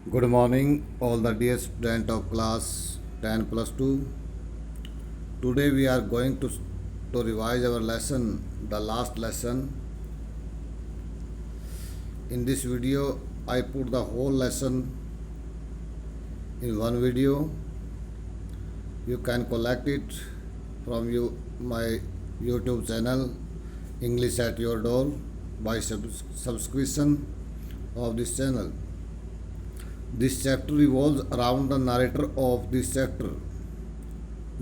Good morning, all the dear student of class 10 plus 2. Today we are going to revise our lesson, the last lesson. In this video, I put the whole lesson in one video. You can collect it from my YouTube channel, English at Your Door, by subscription of this channel. This chapter revolves around the narrator of this chapter.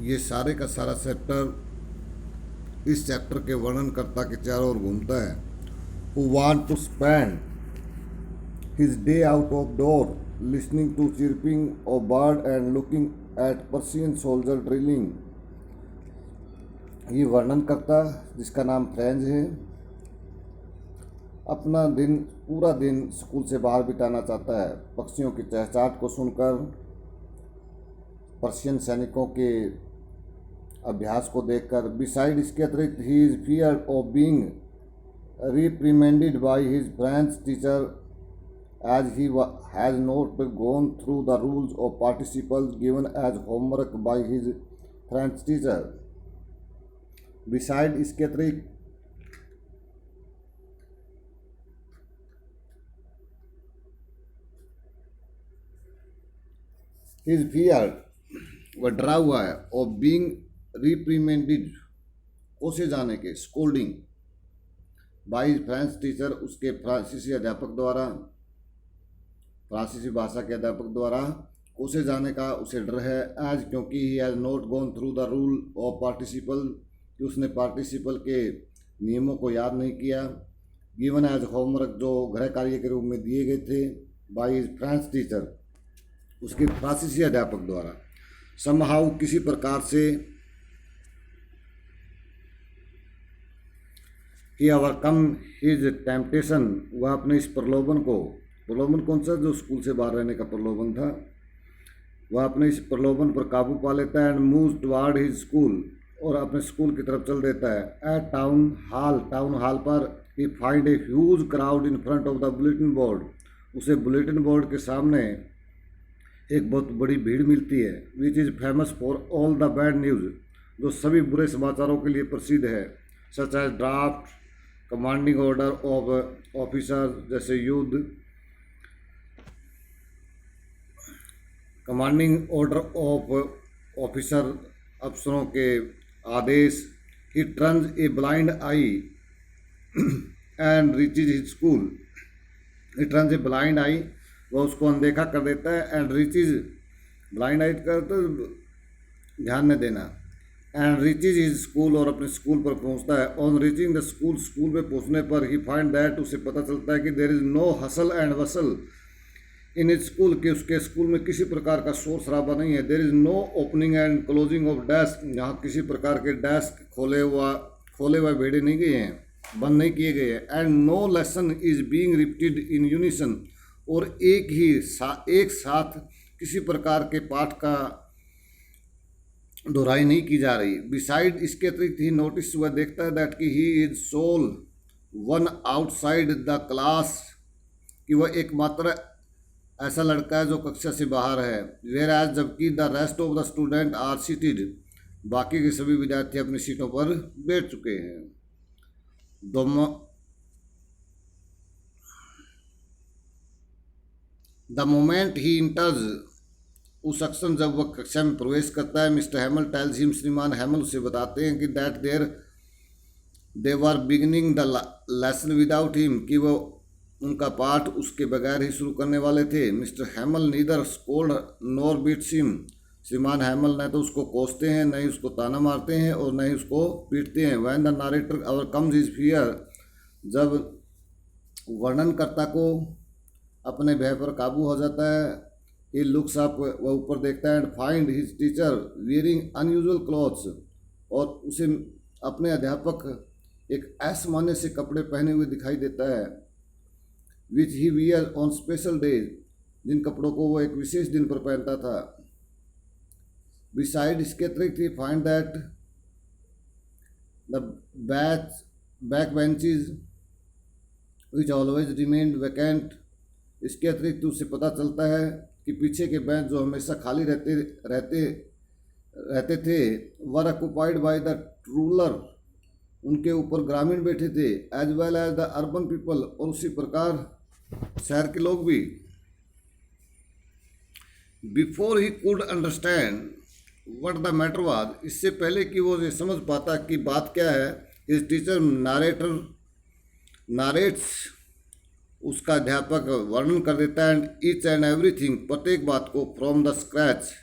ये सारे का सारा chapter इस chapter के वर्णनकर्ता के चारों ओर घूमता है. Who want to spend his day out of door, listening to chirping of bird and looking at Persian soldier drilling. ये वर्णनकर्ता जिसका नाम फ्रेंच है अपना पूरा दिन स्कूल से बाहर बिताना चाहता है, पक्षियों की चहचहाट को सुनकर, पर्शियन सैनिकों के अभ्यास को देखकर. बिसाइड इसके अतिरिक्त he is fear of being reprimanded by his French teacher as he has not gone through the rules of participles given as homework by his French teacher. Beside इसके अतिरिक्त his fear वह डरा हुआ है, of being reprimanded कोसे जाने के, scolding, by his French teacher उसके फ्रांसीसी अध्यापक द्वारा, फ्रांसीसी भाषा के अध्यापक द्वारा कोसे जाने का उसे डर है. एज क्योंकि he has not gone through the rule of participle, कि उसने पार्टिसिपल के नियमों को याद नहीं किया. गिवन एज होमवर्क, जो गृह कार्य के रूप में दिए गए थे, बाय हिज फ्रेंच टीचर उसके फ्रांसीसी अध्यापक द्वारा. समहाउ किसी प्रकार से ही ओवरकम हिज टेम्पटेशन, वह अपने इस प्रलोभन को, प्रलोभन कौन सा, जो स्कूल से बाहर रहने का प्रलोभन था, वह अपने इस प्रलोभन पर काबू पा लेता है. And move toward his school, और अपने स्कूल की तरफ चल देता है. एट टाउन हॉल पर he find a huge crowd in front of the bulletin board, उसे बुलेटिन बोर्ड के सामने एक बहुत बड़ी भीड़ मिलती है. Which is famous for all the bad news, जो सभी बुरे समाचारों के लिए प्रसिद्ध है. Such as draft, commanding order of officer, जैसे युद्ध, कमांडिंग ऑर्डर ऑफ ऑफिसर, अफसरों के आदेश. He turns a blind eye and reaches his school. He turns a blind आई, वह उसको अनदेखा कर देता है. एंड रीचेज, ब्लाइंड आई कर तो ध्यान न देना. एंड रीचेज हिज स्कूल, और अपने स्कूल पर पहुंचता है. On reaching the school, school पे पहुंचने पर ही फाइंड दैट, उसे पता चलता है कि there is no hustle and bustle in is school, के उसके स्कूल में किसी प्रकार का शोर शराबा नहीं है. There is no opening and closing of desk, यहाँ किसी प्रकार के डेस्क खोले हुए बेड़े नहीं गए हैं, बंद नहीं किए गए हैं. And no lesson is being repeated in unison, और एक साथ किसी प्रकार के पाठ का दोहराई नहीं की जा रही. बिसाइड इसके अतिरिक्त ही नोटिस, वह देखता है दैट कि he is sole one outside the class, कि वह एकमात्र ऐसा लड़का है जो कक्षा से बाहर है. वेयर एज, जबकि the rest of the student are seated, बाकी के सभी विद्यार्थी अपनी सीटों पर बैठ चुके हैं. द मोमेंट ही इंटर्स, उस अक्षर जब वह कक्षा में प्रवेश करता है, मिस्टर हैमल टेल्स हिम, श्रीमान हैमल उसे बताते हैं कि that they were beginning the lesson without him, कि वह उनका पाठ उसके बगैर ही शुरू करने वाले थे. Mister Hamel neither scold nor beats him, श्रीमान हैमल न तो उसको कोसते हैं, न ही उसको ताना मारते हैं, और न ही उसको पीटते हैं. When the narrator overcomes his fear, जब वर्णनकर्ता को अपने भय पर काबू हो जाता है. ही लुक्स अप, वह ऊपर देखता है. And find his teacher wearing unusual clothes, और उसे अपने अध्यापक एक असामान्य से कपड़े पहने हुए दिखाई देता है. विच ही वियर ऑन स्पेशल डेज, जिन कपड़ों को वो एक विशेष दिन पर पहनता था. बिसाइड इसके अतिरिक्त he find that the back benches which always remained vacant, इसके अतिरिक्त उससे पता चलता है कि पीछे के बेंच जो हमेशा खाली रहते रहते रहते थे were occupied by the ruler, उनके ऊपर ग्रामीण बैठे थे, as well as the urban people, और उसी प्रकार शहर के लोग भी। Before he could understand what the matter was, इससे पहले कि वो ये समझ पाता कि बात क्या है, इस टीचर नारेट्स, उसका अध्यापक वर्णन कर देता है, एंड ईच एंड एवरीथिंग, प्रत्येक बात को, फ्रॉम द स्क्रैच,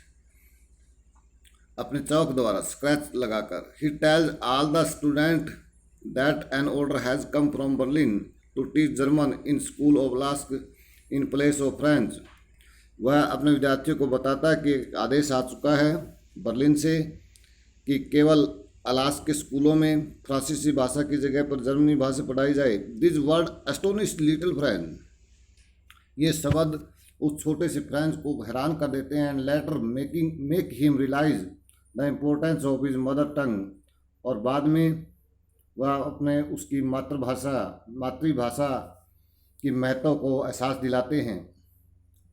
अपने चौक द्वारा स्क्रैच लगाकर। He tells all the student that an order has come from Berlin to teach German in school of Alsace in place of French. वह अपने विद्यार्थियों को बताता है कि आदेश आ चुका है बर्लिन से कि केवल अलास्क के स्कूलों में फ्रांसीसी भाषा की जगह पर जर्मनी भाषा पढ़ाई जाए। This word astonished little French, ये शब्द उस छोटे से फ्रेंच को हैरान कर देते हैं। And later make him realise the importance of his mother tongue, और बाद में वह अपने उसकी मातृभाषा की महत्व को एहसास दिलाते हैं।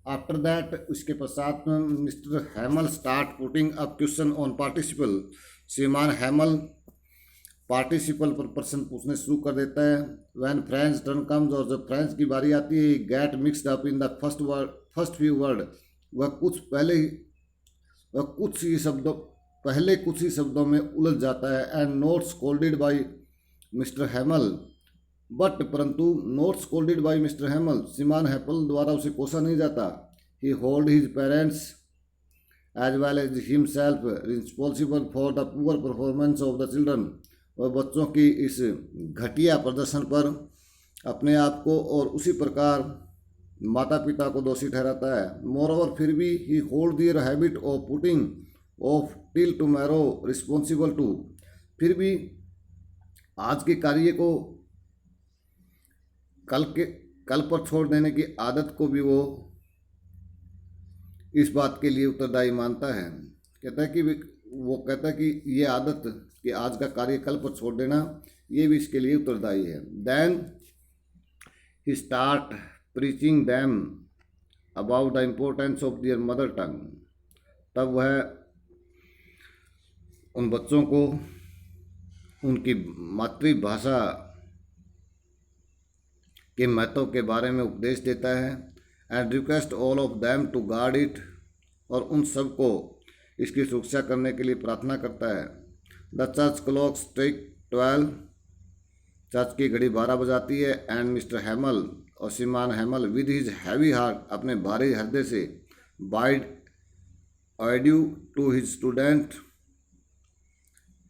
आफ्टर दैट, उसके पश्चात mister हैमल start putting up question on participle. श्रीमान हैमल पार्टिसिपल पर प्रश्न पूछने शुरू कर देता है। व्हेन फ्रेंच टर्न कम्स, और जब फ्रेंच की बारी आती है, get mixed up in the first few word, वह कुछ ही शब्दों में उलझ जाता है। And not scolded by mister Hamel, परंतु not scolded by mister Hamel, श्रीमान हैमल द्वारा उसे कोसा नहीं जाता। He hold his parents as well as himself responsible for the poor performance of the children, और बच्चों की इस घटिया प्रदर्शन पर अपने आप को और उसी प्रकार माता पिता को दोषी ठहराता है। मोर ओवर, फिर भी he hold their habit of putting off till tomorrow responsible to, फिर भी आज के कार्य को कल पर छोड़ देने की आदत को भी वो इस बात के लिए उत्तरदायी मानता है। कहता है कि ये आदत कि आज का कार्य कल पर छोड़ देना, ये भी इसके लिए उत्तरदायी है। Then he start preaching them about the importance of their mother tongue, तब वह उन बच्चों को उनकी मातृभाषा के महत्व के बारे में उपदेश देता है। And request all of them to guard it, और उन सब को इसकी सुरक्षा करने के लिए प्रार्थना करता है। The church clock strike 12, church की घड़ी 12 बजाती है। एंड मिस्टर हैमल, और श्रीमान Hamel, with his heavy heart, अपने भारी हृदय से, bade adieu to his student,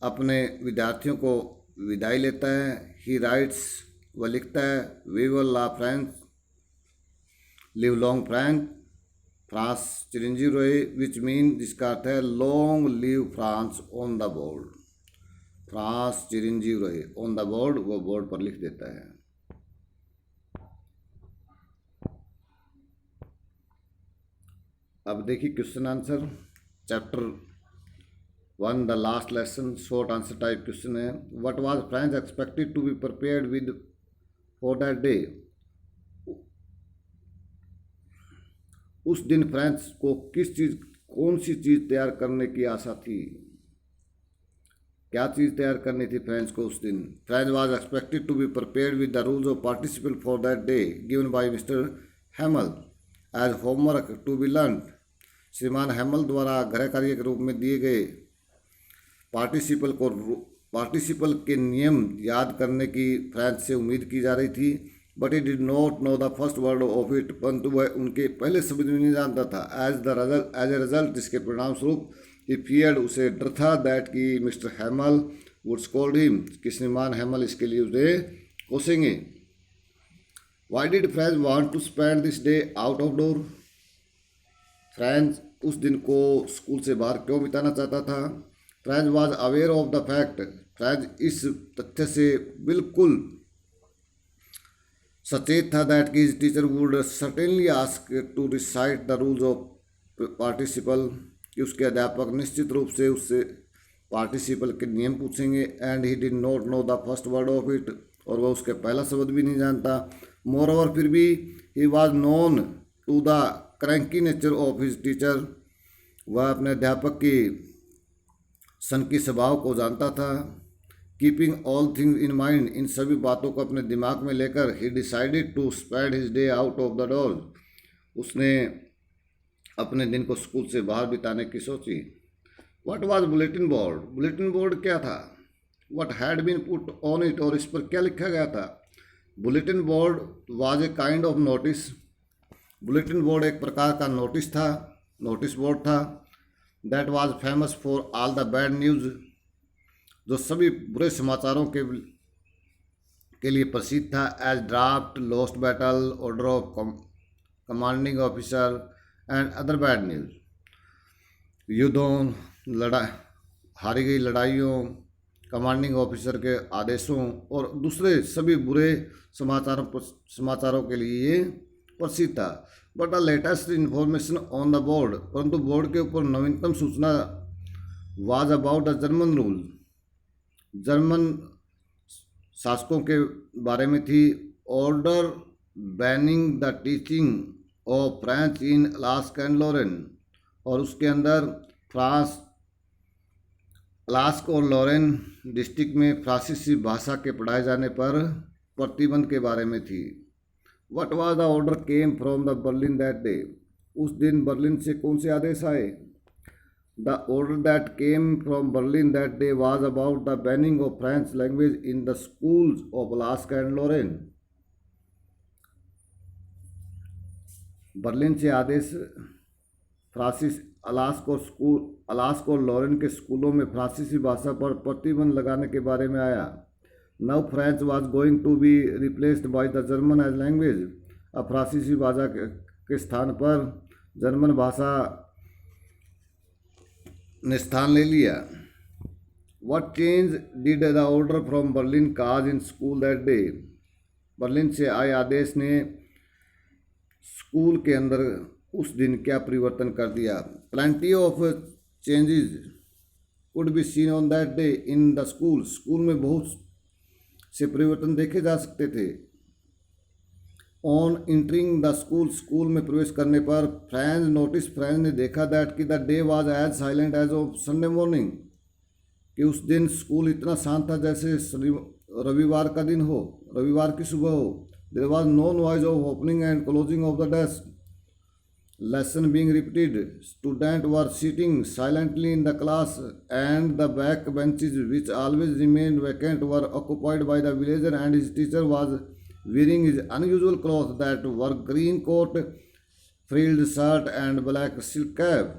अपने विद्यार्थियों को विदाई लेता है। ही राइट्स, वह लिखता है, we will la French, live long France, France चिरंजीव रहे, विच मीन, जिसका अर्थ है long live France on the board, France चिरंजीव रहे, ऑन द बोर्ड, वो बोर्ड पर लिख देता है। अब देखिए question answer, chapter 1 the last lesson, short answer type question है। What was French expected to be prepared with for that day, उस दिन फ्रेंच को कौन सी चीज़ तैयार करने की आशा थी, क्या चीज़ तैयार करनी थी फ्रेंच को उस दिन। Franz was expected to be prepared with the rules of participle for that day given by mister Hamel as homework to be learn, श्रीमान हैमल द्वारा गृह कार्य के रूप में दिए गए पार्टिसिपल के नियम याद करने की फ्रेंच से उम्मीद की जा रही थी। But he did not know the first word of it, परंतु वह उनके पहले शब्द भी नहीं जानता था। एज ए रिजल्ट, जिसके परिणाम स्वरूप ही फियर्ड, उसे डर था, दैट कि Mr Hamel would scold him, कि श्रीमान हैमल इसके लिए उसे कोसेंगे। Why did French want to spend this day out of door, French उस दिन को स्कूल से बाहर क्यों बिताना चाहता था। Franz was aware of the fact, Franz इस तथ्य से बिल्कुल सचेत था, दैट की teacher would certainly ask to recite the rules of participle, कि उसके अध्यापक निश्चित रूप से उससे पार्टिसिपल के नियम पूछेंगे। And he did not know the first word of it, और वह उसके पहला शब्द भी नहीं जानता। मोर ओवर, फिर भी he was known to the cranky nature of his teacher, वह अपने अध्यापक की सनकी स्वभाव को जानता था। Keeping all things in mind, इन सभी बातों को अपने दिमाग में लेकर he decided to spend his day out of the door, उसने अपने दिन को स्कूल से बाहर बिताने की सोची। What was bulletin board, bulletin board क्या था? What had been put on it, और इस पर क्या लिखा गया था? Bulletin board was a kind of notice, bulletin board एक प्रकार का नोटिस था, नोटिस बोर्ड था। That was famous for all the bad news, जो सभी बुरे समाचारों के लिए प्रसिद्ध था। As draft, lost battle, order of commanding officer and other bad news, युद्धों, हारी गई लड़ाइयों, कमांडिंग ऑफिसर के आदेशों और दूसरे सभी बुरे समाचारों के लिए ये प्रसिद्ध था। But the latest information on the board, परंतु बोर्ड के ऊपर नवीनतम सूचना was about the German rule, German शासकों के बारे में थी। Order banning the teaching of French in Alaska and Lorraine, और उसके अंदर फ्रांस, अलास्का और लॉरेन डिस्ट्रिक्ट में फ्रांसीसी भाषा के पढ़ाए जाने पर प्रतिबंध के बारे में थी। What was the order came from the Berlin that day, उस दिन बर्लिन से कौन से आदेश आए? The order that came from Berlin that day was about the banning of French language in the schools of Alaska and Lorraine. Berlin से आदेश फ्रांसीसी अलास्का और लॉरेन के स्कूलों में फ्रांसीसी भाषा पर प्रतिबंध लगाने के बारे में आया। Now French was going to be replaced by the German as language, अब फ्रांसीसी भाषा के स्थान पर जर्मन भाषा ने स्थान ले लिया। What change did the order from Berlin cause in school that day, Berlin से आए आदेश ने स्कूल के अंदर उस दिन क्या परिवर्तन कर दिया? Plenty of changes could be seen on that day in the school, school में बहुत से परिवर्तन देखे जा सकते थे। On entering the school, school में प्रवेश करने पर फ्रेंच ने देखा दैट कि the day was as silent as of Sunday morning, कि उस दिन स्कूल इतना शांत था जैसे रविवार का दिन हो, रविवार की सुबह हो। There was no noise of opening and closing of the desk, lesson being repeated, students were sitting silently in the class and the back benches which always remained vacant were occupied by the villager, and his teacher was wearing his unusual clothes that were green coat, frilled shirt and black silk cap.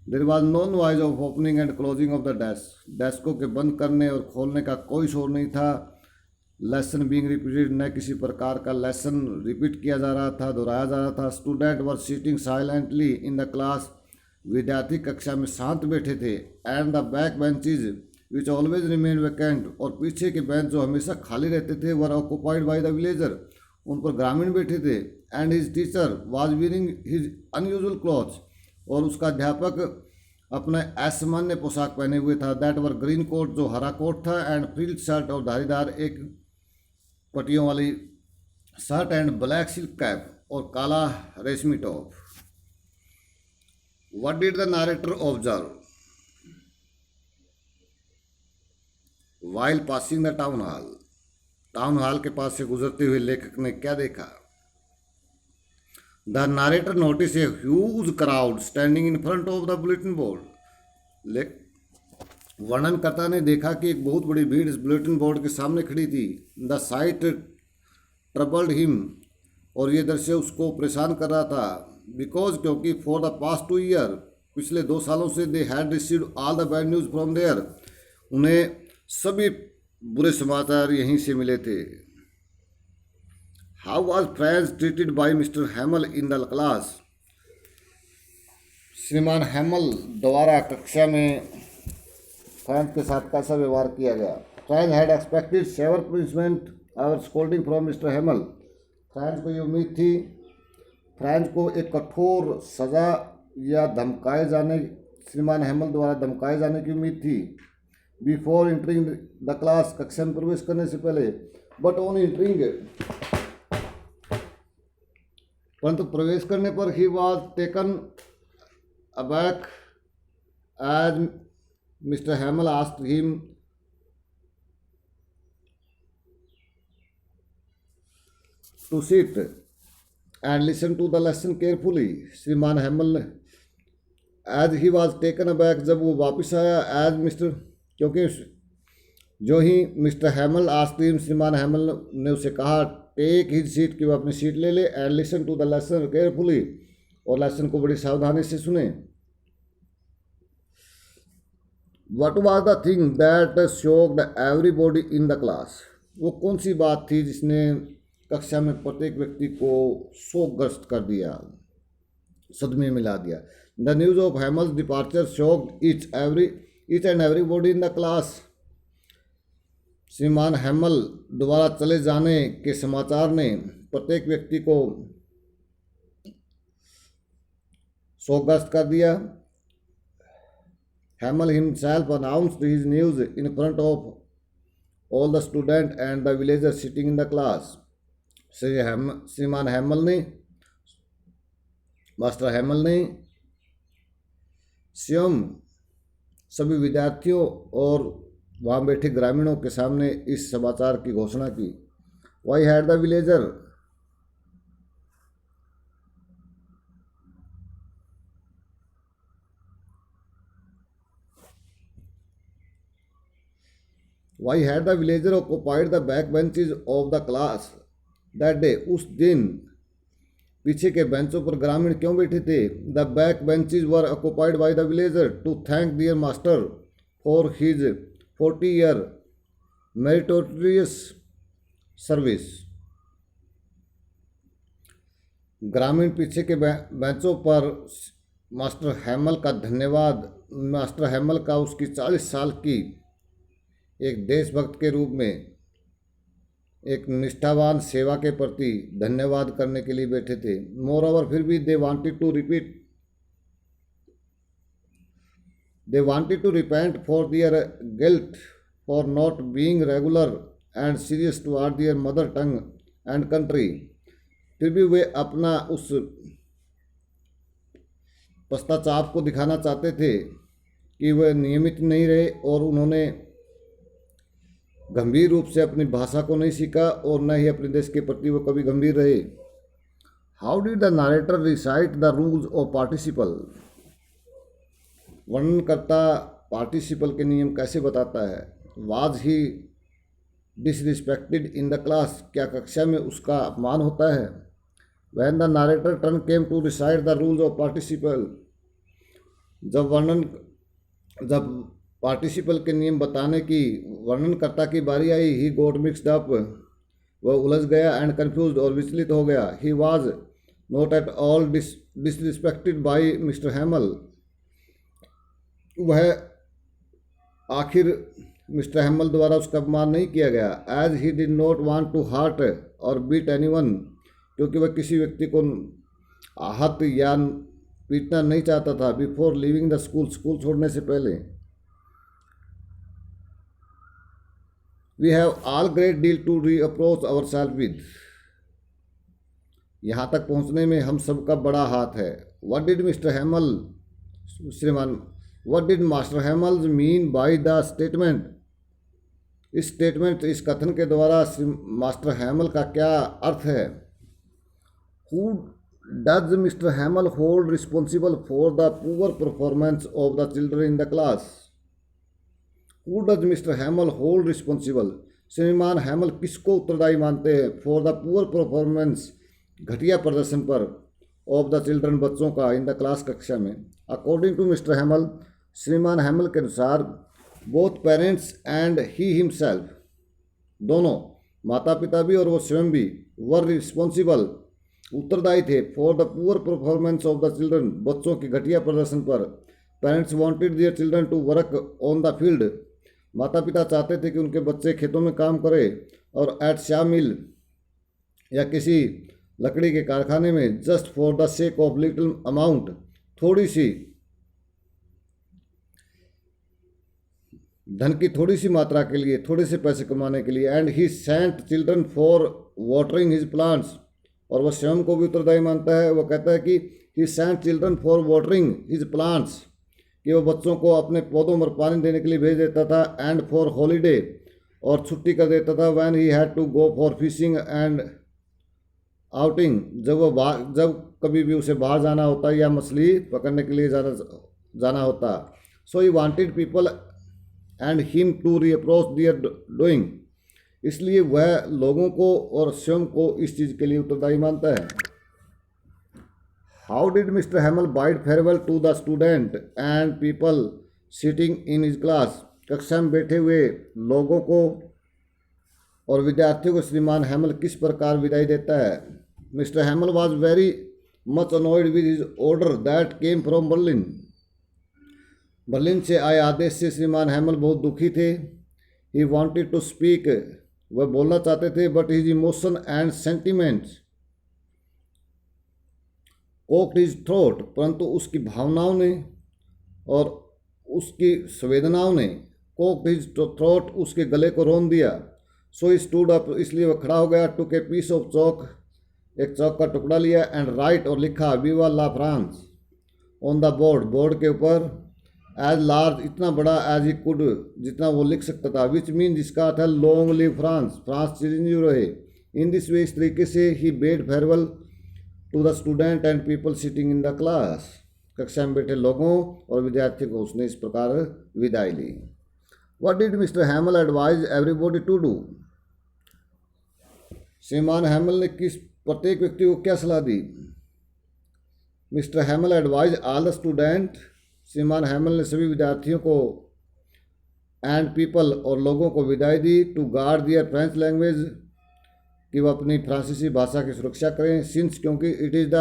There was no noise of opening and closing of the desk, डेस्कों के बंद करने और खोलने का कोई शोर नहीं था। लेसन बीइंग रिपीटेड, न किसी प्रकार का लेसन रिपीट किया जा रहा था, दोहराया जा रहा था। Student were sitting silently in the class, विद्यार्थी कक्षा में शांत बैठे थे। And the back benches which always remain vacant, और पीछे के बेंच जो हमेशा खाली रहते थे, were occupied by the villager, उन पर ग्रामीण बैठे थे। And his teacher was wearing his unusual clothes, और उसका अध्यापक अपने असामान्य पोशाक पहने हुए था। दैट वर ग्रीन कोट, जो हरा कोट था, एंड फ्रिल्ड शर्ट, और धारीदार एक पट्टियों वाली shirt, and black silk cap, और काला रेशमी top. What did the narrator observe while passing the town hall, town hall के पास से गुजरते हुए लेखक ने क्या देखा? The narrator notice a huge crowd standing in front of the bulletin board, वर्णनकर्ता ने देखा कि एक बहुत बड़ी भीड़ इस बुलेटिन बोर्ड के सामने खड़ी थी। द साइट ट्रबल्ड हिम, और ये दृश्य उसको परेशान कर रहा था। बिकॉज, क्योंकि फॉर द पास्ट 2 ईयर, पिछले 2 सालों से they had received all the bad news from there, उन्हें सभी बुरे समाचार यहीं से मिले थे। How was Franz treated by mister Hamel in the class, श्रीमान हैमल द्वारा कक्षा में फ्रेंच के साथ कैसा व्यवहार किया गया? French had expected severe punishment और scolding from Mr Hamel, French को ये उम्मीद थी, फ्रेंच को एक कठोर सज़ा या धमकाए जाने, श्रीमान हैमल द्वारा धमकाए जाने की उम्मीद थी। बिफोर एंटरिंग द क्लास, कक्षा में प्रवेश करने से पहले। बट ऑन एंटरिंग, परंतु प्रवेश करने पर he was taken aback as Mr Hamel asked him to sit and listen to the lesson carefully. श्रीमान Hamel as he was taken aback, जब वो वापस आया एज मिस्टर, क्योंकि जो ही मिस्टर हैमल आस्क्ड, श्रीमान हैमल ने उसे कहा टेक हिज सीट, कि वो अपनी सीट ले ले, and listen to the lesson carefully, और लेसन को बड़ी सावधानी से सुने। What was the thing that shocked everybody in the class? वो कौन सी बात थी जिसने कक्षा में प्रत्येक व्यक्ति को शोकग्रस्त कर दिया, सदमे में ला दिया? The news of Hummels departure shocked each and everybody in the class. श्रीमान हैमल द्वारा चले जाने के समाचार ने प्रत्येक व्यक्ति को शोकग्रस्त कर दिया। हैमल himself announced his news in front of all the student and the villagers sitting in the class. श्रीमान हैमल ने, मास्टर हैमल ने स्वयं सभी विद्यार्थियों और वहाँ बैठे ग्रामीणों के सामने इस समाचार की घोषणा की। Why had the villager, why had the villager occupied the back benches of the class that day? उस दिन पीछे के बेंचों पर ग्रामीण क्यों बैठे थे? The back benches were occupied by the villager to thank their master for his 40-year meritorious service. ग्रामीण पीछे के बेंचों पर मास्टर हैमल का धन्यवाद, मास्टर हैमल का उसकी 40 साल की एक देशभक्त के रूप में एक निष्ठावान सेवा के प्रति धन्यवाद करने के लिए बैठे थे। मोर ओवर, फिर भी they wanted to repent for their guilt for not being regular and serious toward their mother tongue and country. फिर भी वे अपना उस पश्चाताप को दिखाना चाहते थे कि वे नियमित नहीं रहे और उन्होंने गंभीर रूप से अपनी भाषा को नहीं सीखा और न ही अपने देश के प्रति वो कभी गंभीर रहे। How did the narrator recite the rules of participle? वर्णनकर्ता पार्टिसिपल के नियम कैसे बताता है? Was he disrespected in the class? क्या कक्षा में उसका अपमान होता है? When the narrator turn came to recite the rules of participle, जब पार्टिसिपल के नियम बताने की वर्णनकर्ता की बारी आई, ही गॉट मिक्सड अप, वह उलझ गया, एंड कंफ्यूज्ड, और विचलित हो गया। He was not at all disrespected by mister Hamel, वह आखिर मिस्टर हैमल द्वारा उसका अपमान नहीं किया गया। As he did not want to hurt or beat anyone, क्योंकि वह किसी व्यक्ति को आहत या पीटना नहीं चाहता था। Before leaving the school, school छोड़ने से पहले। We have all great deal to reproach our self with, यहाँ तक पहुँचने में हम सबका बड़ा हाथ है। व्हाट डिड मिस्टर हैमल, श्रीमान, what did master हैमल mean by the statement? इस स्टेटमेंट, इस कथन के द्वारा मास्टर हैमल का क्या अर्थ है? Who does mister हैमल hold responsible for the poor performance of the children in the class? Who does mister हैमल hold responsible? श्रीमान हैमल किसको उत्तरदायी मानते हैं? फॉर द पुअर परफॉर्मेंस, घटिया प्रदर्शन पर, ऑफ द चिल्ड्रन, बच्चों का, इन द क्लास, कक्षा में। अकॉर्डिंग टू मिस्टर हैमल, श्रीमान हैमल के अनुसार, both parents and he himself, दोनों, माता पिता भी और वो स्वयं भी, वर रिस्पॉन्सिबल, उत्तरदायी थे, for the poor performance of the children, बच्चों की घटिया प्रदर्शन पर। Parents wanted their children to work on the field, माता पिता चाहते थे कि उनके बच्चे खेतों में काम करें, और एट शा मिल, या किसी लकड़ी के कारखाने में, just for the sake of little amount, थोड़ी सी धन की थोड़ी सी मात्रा के लिए, थोड़े से पैसे कमाने के लिए। And he sent children for watering his plants, और वह स्वयं को भी उत्तरदायी मानता है। वह कहता है कि he sent children for watering his plants, कि वह बच्चों को अपने पौधों पर पानी देने के लिए भेज देता था, एंड फॉर हॉलीडे, और छुट्टी कर देता था, when he had to go for fishing and outing, जब कभी भी उसे बाहर जाना होता या मछली पकड़ने के लिए जाना होता। So he wanted people and him to reproach their doing, इसलिए वह लोगों को और स्वयं को इस चीज़ के लिए उत्तरदायी मानता है। How did mister Hamel bade farewell to the student and people sitting in his class, कक्षा में बैठे हुए लोगों को और विद्यार्थियों को श्रीमान हैमल किस प्रकार विदाई देता है। Mister हैमल was very much annoyed with his order that came from Berlin, Berlin से आए आदेश से श्रीमान हैमल बहुत दुखी थे। ही वॉन्टेड टू स्पीक, वह बोलना चाहते थे, but his emotion and sentiments cocked his throat, परंतु उसकी भावनाओं ने और उसकी संवेदनाओं ने कोक्ड हिज थ्रोट, उसके गले को रोन दिया। सो ही स्टूड अप, इसलिए वह खड़ा हो गया, टुक ए पीस ऑफ चौक, एक चौक का टुकड़ा लिया, एंड राइट, और लिखा vive la France on the board, board के ऊपर, एज लार्ज, इतना बड़ा, एज ही कुड, जितना वो लिख सकता था, विच मीन, जिसका अर्थ है लॉन्ग लिव फ्रांस, फ्रांस चिरंजीव रहे। इन दिस वे, इस तरीके से he bade farewell to the student and people sitting in the class, कक्षा में बैठे लोगों और विद्यार्थियों को उसने इस प्रकार विदाई ली। What did mister Hamel advise everybody to do, श्रीमान हैमल ने किस प्रत्येक व्यक्ति को क्या सलाह दी। Mr Hamel advise all the student, श्रीमान हैमल ने सभी विद्यार्थियों को एंड पीपल और लोगों को विदाई दी, to guard their French language, कि वह अपनी फ्रांसीसी भाषा की सुरक्षा करें, सिंस, क्योंकि it is the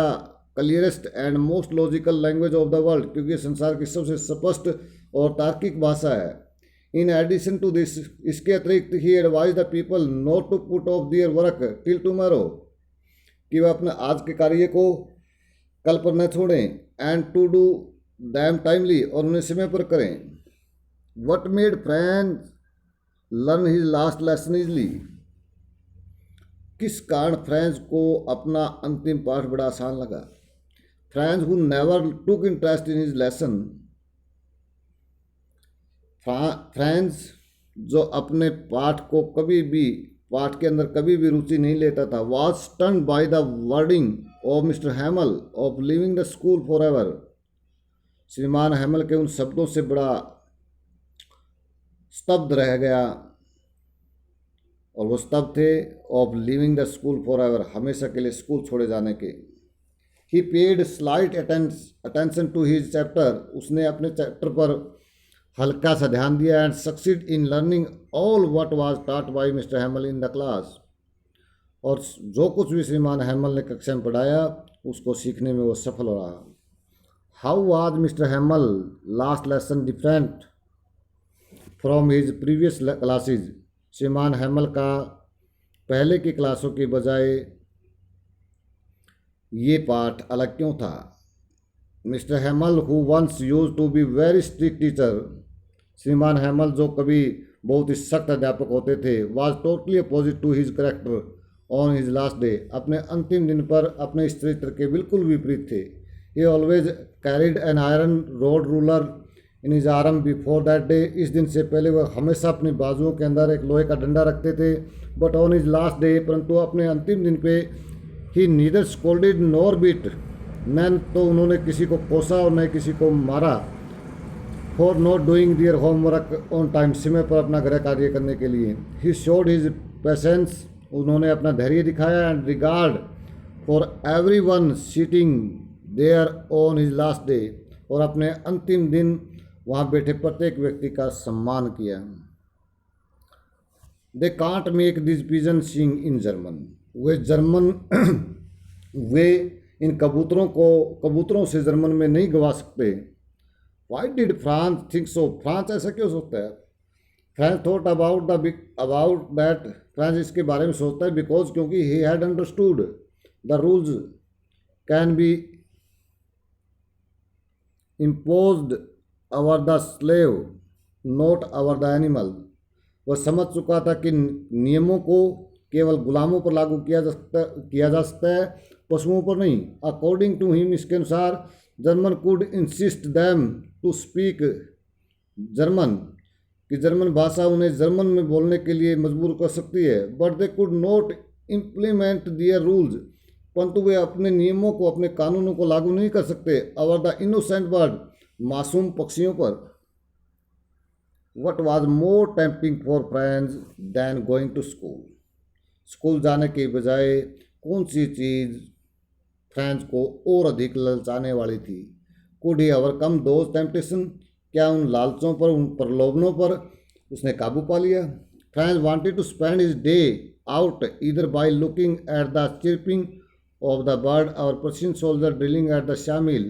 clearest and most logical language of the world, क्योंकि संसार की सबसे स्पष्ट और तार्किक भाषा है। इन एडिशन टू दिस, इसके अतिरिक्त he advise the people not to put off their work till tomorrow, कि वह अपने आज के कार्य को कल पर न छोड़ें, and to do them timely, और उन्हें समय पर करें। What made French learn his last lesson easily, किस कारण फ्रेंच को अपना अंतिम पाठ बड़ा आसान लगा। French who never took interest in his lesson, French जो अपने पाठ के अंदर कभी भी रुचि नहीं लेता था, was stunned by the wording of mister हैमल of leaving the school for ever, श्रीमान हैमल के उन शब्दों से बड़ा स्तब्ध रह गया, और वो स्तब्ध थे of leaving the school forever, हमेशा के लिए स्कूल छोड़े जाने के। He paid slight attention to his chapter, उसने अपने चैप्टर पर हल्का सा ध्यान दिया, and succeed in learning all what was taught by mister Hamel in the class, और जो कुछ भी श्रीमान हैमल ने कक्षा में पढ़ाया उसको सीखने में वो सफल रहा। How was mister हैमल last lesson different from his previous classes, श्रीमान हैमल का पहले की क्लासों की बजाय ये पाठ अलग क्यों था। Mr Hamel who once use to be very strict teacher, श्रीमान हैमल जो कभी बहुत ही सख्त अध्यापक होते थे, was totally opposite to his character on his last day, अपने अंतिम दिन पर अपने इस चरित्र के बिल्कुल विपरीत थे। ही always carried an iron rod ruler in his arm before that day, इस दिन से पहले वह हमेशा अपनी बाजुओं के अंदर एक लोहे का डंडा रखते थे। But on his last day, परंतु अपने अंतिम दिन पे, ही नीदर स्कोल्डेड नॉर बीट, न तो उन्होंने किसी को कोसा और न किसी को मारा, for not doing their homework on time, समय पर अपना गृह कार्य करने के लिए। ही शोड हिज पेशेंस, उन्होंने अपना धैर्य दिखाया, and regard for every one sitting there on his last day, और अपने अंतिम दिन वहाँ बैठे प्रत्येक व्यक्ति का सम्मान किया। They can't make this pigeon sing in German, वे इन कबूतरों से जर्मन में नहीं गवा सकते। Why did France think so, France ऐसा क्यों सोचता है। France thought about that, France इसके बारे में सोचता है, बिकॉज, क्योंकि he had understood the rules can be imposed over the slave not over the animal, वह समझ चुका था कि नियमों को केवल गुलामों पर लागू किया जा सकता है, पशुओं पर नहीं। अकॉर्डिंग टू हिम, इसके अनुसार German could insist them to speak German, कि जर्मन भाषा उन्हें जर्मन में बोलने के लिए मजबूर कर सकती है। But they could not implement their rules, परंतु वे अपने नियमों को, अपने कानूनों को लागू नहीं कर सकते। अवर द इनोसेंट बर्ड, मासूम पक्षियों पर। What was more tempting for friends than going to school, school जाने के बजाय कौन सी चीज़ फ्रेंड्स को और अधिक ललचाने वाली थी। Could he overcome those temptation, क्या उन लालचों पर, उन प्रलोभनों पर उसने काबू पा लिया। Friends wanted to spend his day out either by looking at the chirping of the bird or Persian soldier drilling at the shamil,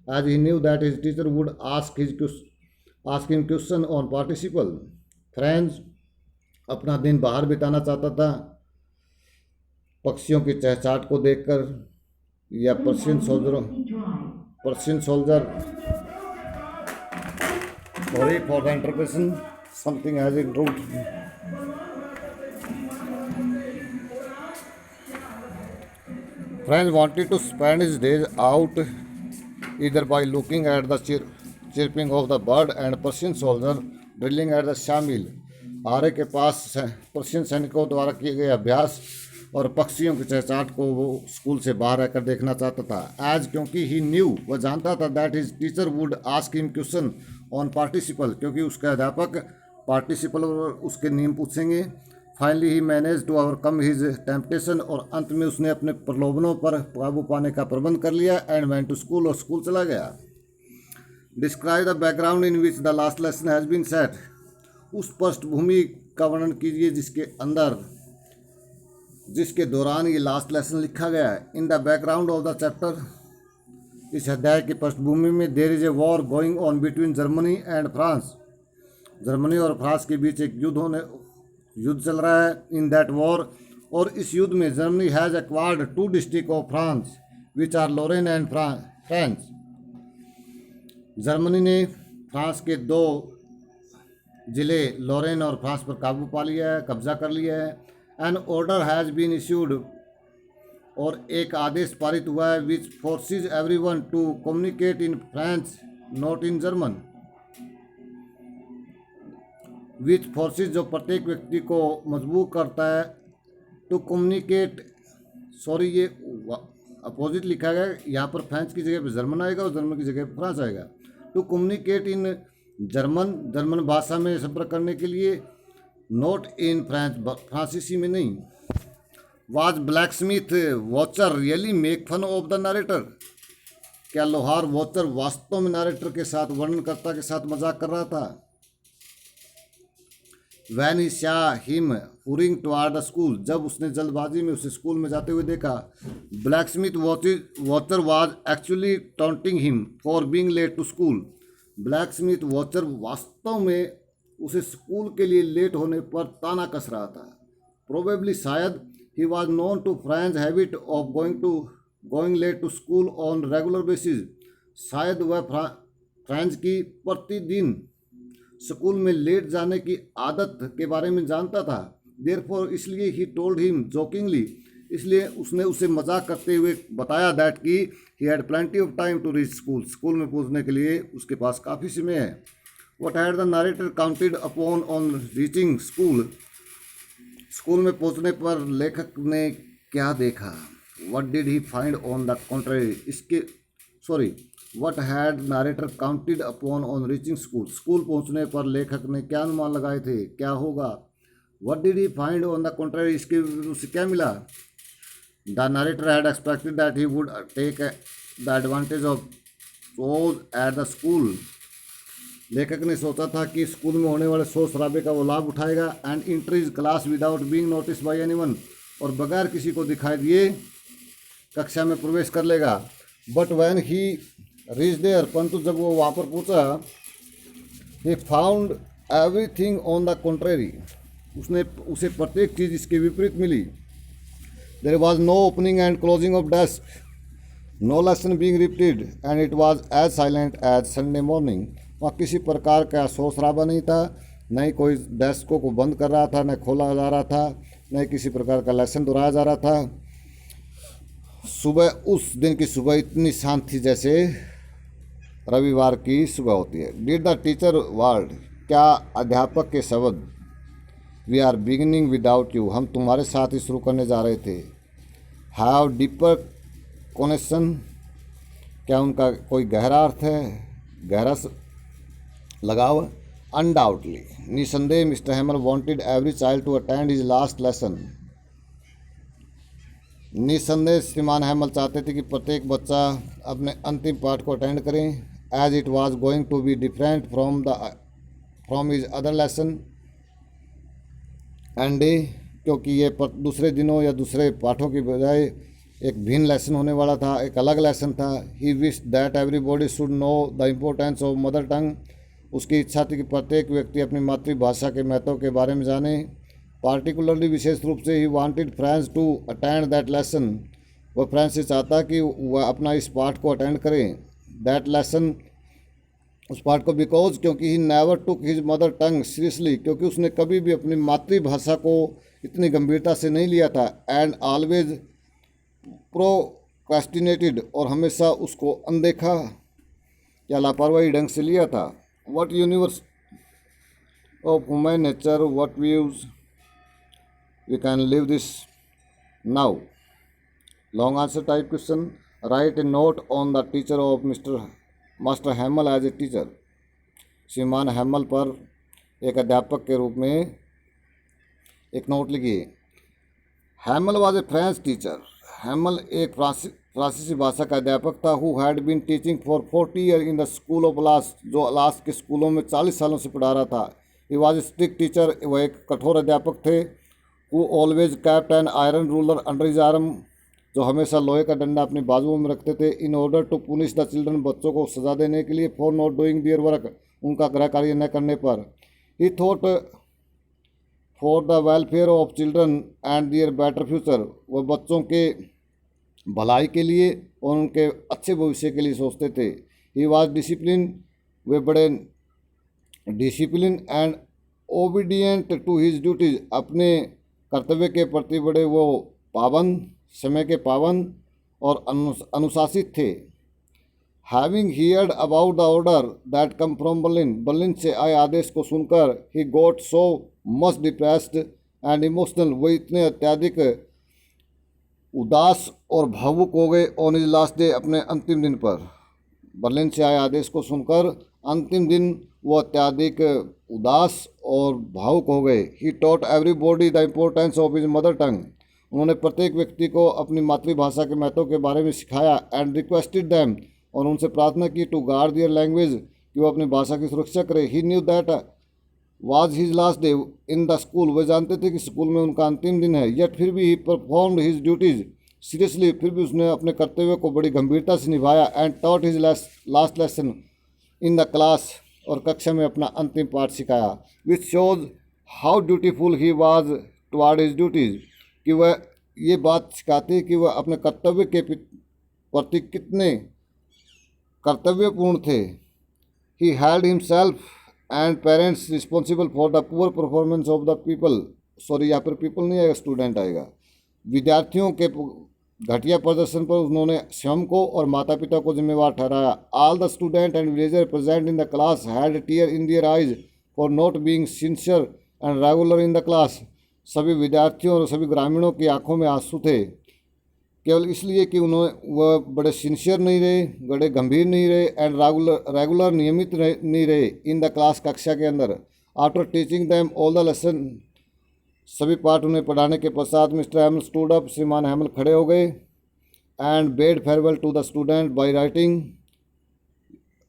as he knew that his teacher would ask him question on participle. Friends अपना दिन बाहर बिताना चाहता था, पक्षियों की चहचहाट को देखकर, या Persian soldier sorry for the interpretation, something has intrude. Friends wanted to spend his days out either by looking at the chirping of the bird and Persian soldier drilling at the shamil. आरे के पास Persian सैनिकों द्वारा किए गए अभ्यास और पक्षियों की चहचहाट को वो स्कूल से बाहर रहकर देखना चाहता था। एज, क्योंकि ही न्यू, वह जानता था, that his teacher would ask him question on participle, क्योंकि उसका अध्यापक पार्टिसिपल उसके नियम पूछेंगे। Finally he manage to overcome his temptation, और अंत में उसने अपने प्रलोभनों पर काबू पाने का प्रबंध कर लिया। एंड वेंट टू स्कूल, और स्कूल चला गया। Describe the background in which the last lesson has been set, उस पृष्ठभूमि का वर्णन कीजिए जिसके दौरान ये लास्ट लेसन लिखा गया है। In the background of the chapter, इस अध्याय की पृष्ठभूमि में, there is a war going on between Germany and France, Germany और फ्रांस के बीच एक युद्ध चल रहा है। इन दैट वॉर, और इस युद्ध में Germany has acquired 2 district of France which are Lorraine and France, Germany ने फ्रांस के 2 जिले लोरेन और फ्रांस पर काबू पा लिया है, कब्जा कर लिया है। An order has been issued, और एक आदेश पारित हुआ है, which forces everyone to communicate in French not in German, which forces, जो प्रत्येक व्यक्ति को मजबूर करता है, टू कम्युनिकेट, सॉरी ये अपोजिट लिखा गया, यहाँ पर फ्रेंच की जगह पर जर्मन आएगा और जर्मन की जगह पर फ्रांस आएगा। टू कम्युनिकेट इन जर्मन भाषा में संपर्क करने के लिए, नॉट इन फ्रेंच, फ्रांसीसी में नहीं। Was blacksmith Wachter really make fun of the narrator, क्या लोहार वॉचर वास्तव में नरेटर के साथ, वर्णनकर्ता के साथ मजाक कर रहा था। When he saw him hurrying toward the school, जब उसने जल्दबाजी में उसे स्कूल में जाते हुए देखा। Blacksmith Wachter was actually taunting him for being late to school, blacksmith Wachter वास्तव में उसे स्कूल के लिए लेट होने पर ताना कस रहा था। प्रोबेबली, शायद, he was known to French habit of going late to school on regular basis, शायद वह फ्रेंच की प्रतिदिन स्कूल में लेट जाने की आदत के बारे में जानता था। देयरफॉर, इसलिए ही टोल्ड हिम जोकिंगली, इसलिए उसने उसे मजाक करते हुए बताया, दैट कि he had plenty of time to reach school, school में पहुंचने के लिए उसके पास काफ़ी समय है। What had the narrator counted upon on reaching school, school में पहुंचने पर लेखक ने क्या देखा। What did he find on the contrary, what had narrator counted upon on reaching school, school पहुंचने पर लेखक ने क्या अनुमान लगाए थे, क्या होगा। What did he find on the contrary, इसके उसे क्या मिला। The narrator had expected that he would take the advantage of shows at the school, लेखक ने सोचा था कि स्कूल में होने वाले शोर शराबे का वो लाभ उठाएगा। And inter his class without being notice bye anyone, और बगैर किसी को दिखाई दिए कक्षा में प्रवेश कर लेगा। But when he reach there, परंतु जब वो वहाँ पर पहुँचा, he found everything on the contrary, उसे प्रत्येक चीज़ इसके विपरीत मिली। There was no opening and closing of desk, no lesson being repeated, and it was as silent as Sunday morning, वहाँ किसी प्रकार का शोर शराबा नहीं था, न ही कोई डेस्कों को बंद कर रहा था, न खोला जा रहा था, न ही किसी प्रकार का लेसन दोहराया जा रहा था। सुबह, उस दिन की सुबह इतनी शांत थी जैसे रविवार की सुबह होती है। डिड द टीचर वर्ड, क्या अध्यापक के शब्द, we are beginning without you, हम तुम्हारे साथ ही शुरू करने जा रहे थे, हैव डीपर कनेक्शन, क्या उनका कोई गहरा अर्थ है, गहरा लगाव। अनडाउटली, निसंदेह Mr Hamel wanted every child to attend his last lesson, निसंदेह श्रीमान हैमल चाहते थे कि प्रत्येक बच्चा अपने अंतिम पाठ को अटेंड करें, as it was going to be different from his other lesson and day, क्योंकि ये दूसरे दिनों या दूसरे पाठों की बजाय एक भिन्न लेसन होने वाला था, एक अलग लेसन था। He wish that everybody should know the importance of mother tongue, उसकी इच्छा थी कि प्रत्येक व्यक्ति अपनी मातृभाषा के महत्व के बारे में जाने। पार्टिकुलरली, विशेष रूप से, he wanted friends to attend that lesson, वह फ्रेंड्स से चाहता कि वह अपना इस पाठ को अटेंड करें, दैट लेसन, उस पाठ को, बिकॉज, क्योंकि he never took his mother tongue seriously, क्योंकि उसने कभी भी अपनी मातृभाषा को इतनी गंभीरता से नहीं लिया था, एंड ऑलवेज प्रोक्रेस्टिनेटेड, और हमेशा उसको अनदेखा या लापरवाही ढंग से लिया था। What universe of human nature, what views, we can live this now. Long answer type question. Write a note on the teacher of master Hamel as a teacher, श्रीमान हैमल पर एक अध्यापक के रूप में एक नोट लिखिए। Hamel was a French teacher, Hamel एक फ्रांसीसी भाषा का अध्यापक था, who had been teaching for 40 year in the school of Alsace, जो अलास के स्कूलों में 40 सालों से पढ़ा रहा था। He was a strict teacher, वह एक कठोर अध्यापक थे। Who always kept an iron ruler under his arm, जो हमेशा लोहे का डंडा अपनी बाजुओं में रखते थे। In order to punish the children, बच्चों को सजा देने के लिए, for not doing their work, उनका गृह कार्य न करने पर। He thought for the welfare of children and their better future, वह बच्चों के भलाई के लिए और उनके अच्छे भविष्य के लिए सोचते थे। ही वॉज डिसिप्लिन, वे बड़े discipline and obedient to his duties, अपने कर्तव्य के प्रति बड़े वो पाबंद, समय के पाबंद और अनुशासित थे। Having heard about the order that come from Berlin, Berlin से आए आदेश को सुनकर, he got so much depressed and emotional, वो इतने अत्यधिक उदास और भावुक हो गए ऑन हिज लास्ट डे, अपने अंतिम दिन पर। बर्लिन से आए आदेश को सुनकर अंतिम दिन वो अत्यधिक उदास और भावुक हो गए। He taught everybody the importance of his mother टंग, उन्होंने प्रत्येक व्यक्ति को अपनी मातृभाषा के महत्व के बारे में सिखाया। एंड रिक्वेस्टेड दैम, और उनसे प्रार्थना की, टू गार्ड दियर लैंग्वेज, कि वो अपनी भाषा की सुरक्षा करे। He knew that was his last day in the school, वे जानते थे कि स्कूल में उनका अंतिम दिन है। यट फिर भी ही परफॉर्म्ड हिज ड्यूटीज सीरियसली, फिर भी उसने अपने कर्तव्य को बड़ी गंभीरता से निभाया। And taught his last lesson in the class, और कक्षा में अपना अंतिम पाठ सिखाया। Which shows how dutiful he was toward his duties, कि वह ये बात सिखाती है कि वह अपने कर्तव्य के प्रति कितने कर्तव्यपूर्ण थे। He held himself and parents responsible for the poor performance of the people, sorry यहाँ पर पीपल नहीं आएगा, स्टूडेंट आएगा। विद्यार्थियों के घटिया प्रदर्शन पर उन्होंने स्वयं को और माता पिता को जिम्मेवार ठहराया। All the student and villager present in the class had tear in their eyes for not being sincere and regular in the class, सभी विद्यार्थियों और सभी ग्रामीणों की आंखों में आंसू थे, केवल इसलिए कि वह बड़े सिंसियर नहीं रहे, बड़े गंभीर नहीं रहे, एंड रेगुलर नियमित नहीं रहे इन द क्लास, कक्षा के अंदर। After teaching them all the lesson, सभी पाठ उन्हें पढ़ाने के पश्चात मिस्टर हैमल स्टूड अप, श्रीमान हैमल खड़े हो गए। And bade farewell to the student by writing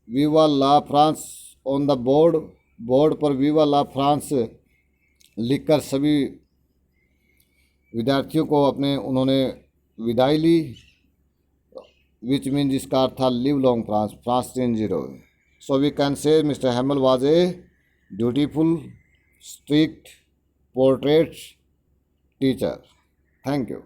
viva la France on the board, board पर वीवा ला फ्रांस लिखकर सभी विद्यार्थियों को अपने उन्होंने विदाई ली, विच मीन जिसका अर्थ था live long France, France change zero. So we can say Mr Hamel was a dutiful, strict, portrait teacher. Thank you.